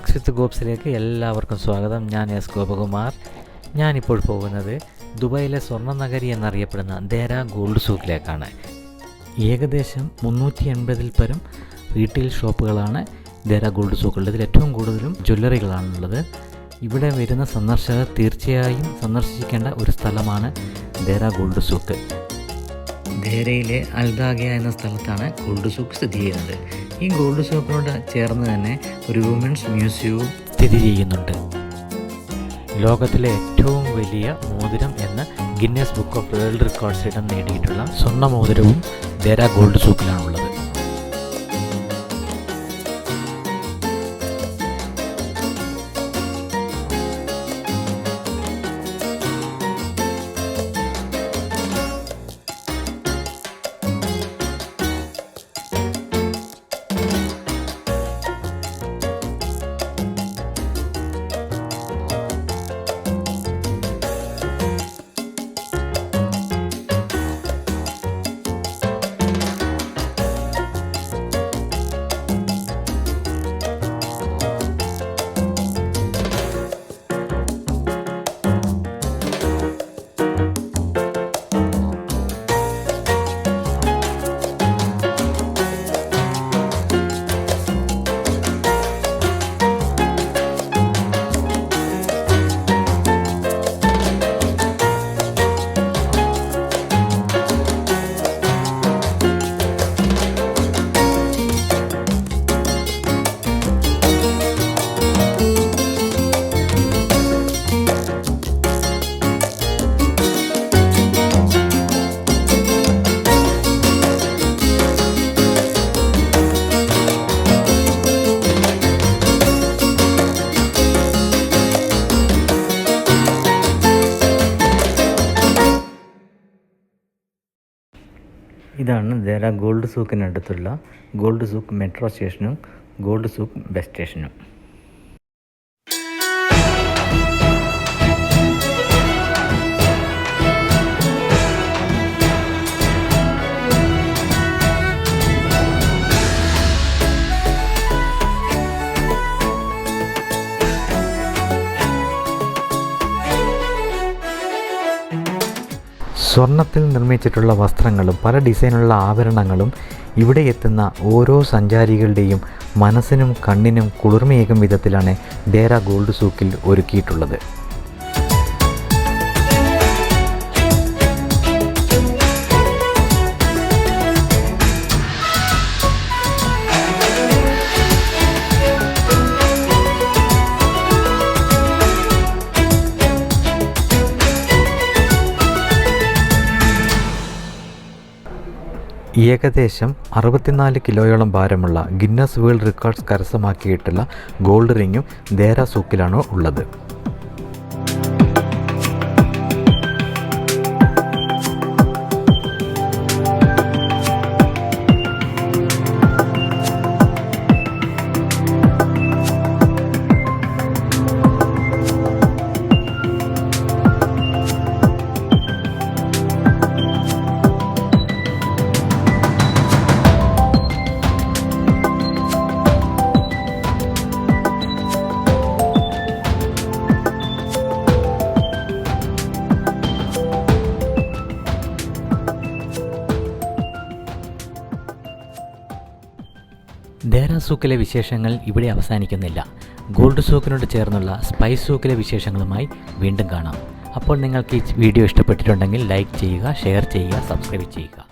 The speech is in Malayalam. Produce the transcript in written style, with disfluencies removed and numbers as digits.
ഫാക്സ് വിത്ത് ഗോപ്സിലേക്ക് എല്ലാവർക്കും സ്വാഗതം. ഞാൻ എസ് ഗോപകുമാർ. ഞാനിപ്പോൾ പോകുന്നത് ദുബായിലെ സ്വർണ്ണ നഗരി എന്നറിയപ്പെടുന്ന ദേര ഗോൾഡ് സൂക്കിലേക്കാണ്. ഏകദേശം 380-ൽ പരം റീറ്റെയിൽ ഷോപ്പുകളാണ് ദേര ഗോൾഡ് സൂക്കുള്ളത്. ഇതിൽ ഏറ്റവും കൂടുതലും ജ്വല്ലറികളാണുള്ളത്. ഇവിടെ വരുന്ന സന്ദർശകർ തീർച്ചയായും സന്ദർശിക്കേണ്ട ഒരു സ്ഥലമാണ് ദേര ഗോൾഡ് സൂക്ക്. ദേരയിലെ അൽദാഗിയ എന്ന സ്ഥലത്താണ് ഗോൾഡ് സൂക്ക് സ്ഥിതി ചെയ്യുന്നത്. ഈ ഗോൾഡ് സൂക്കിനോട് ചേർന്ന് തന്നെ ഒരു വുമൻസ് മ്യൂസിയവും സ്ഥിതി ചെയ്യുന്നുണ്ട്. ലോകത്തിലെ ഏറ്റവും വലിയ മോതിരം എന്ന Guinness book of world records ഇടം നേടിയിട്ടുള്ള സ്വർണ്ണ മോതിരവും ദേര ഗോൾഡ് സൂക്കിലാണുള്ളത്. ഇതാണ് ദേര ഗോൾഡ് സൂക്കിനടുത്തുള്ള ഗോൾഡ് സൂക്ക് മെട്രോ സ്റ്റേഷനും ഗോൾഡ് സൂക്ക് ബസ് സ്റ്റേഷനും. സ്വർണ്ണത്തിൽ നിർമ്മിച്ചിട്ടുള്ള വസ്ത്രങ്ങളും പല ഡിസൈനുള്ള ആഭരണങ്ങളും ഇവിടെ എത്തുന്ന ഓരോ സഞ്ചാരികളുടെയും മനസ്സിനും കണ്ണിനും കുളിർമയേകും വിധത്തിലാണ് ദേര ഗോൾഡ് സൂക്കിൽ ഒരുക്കിയിട്ടുള്ളത്. ഏകദേശം 64 കിലോയോളം ഭാരമുള്ള ഗിന്നസ് വേൾഡ് റെക്കോർഡ്സ് കരസ്ഥമാക്കിയിട്ടുള്ള ഗോൾഡ് റിങ്ങും ദേര സൂക്കിലാണ് ഉള്ളത്. ദേര സൂക്കിലെ വിശേഷങ്ങൾ ഇവിടെ അവസാനിക്കുന്നില്ല. ഗോൾഡ് സൂക്കിനോട് ചേർന്നുള്ള സ്പൈസ് സൂക്കിലെ വിശേഷങ്ങളുമായി വീണ്ടും കാണാം. അപ്പോൾ നിങ്ങൾക്ക് ഈ വീഡിയോ ഇഷ്ടപ്പെട്ടിട്ടുണ്ടെങ്കിൽ ലൈക്ക് ചെയ്യുക, ഷെയർ ചെയ്യുക, സബ്സ്ക്രൈബ് ചെയ്യുക.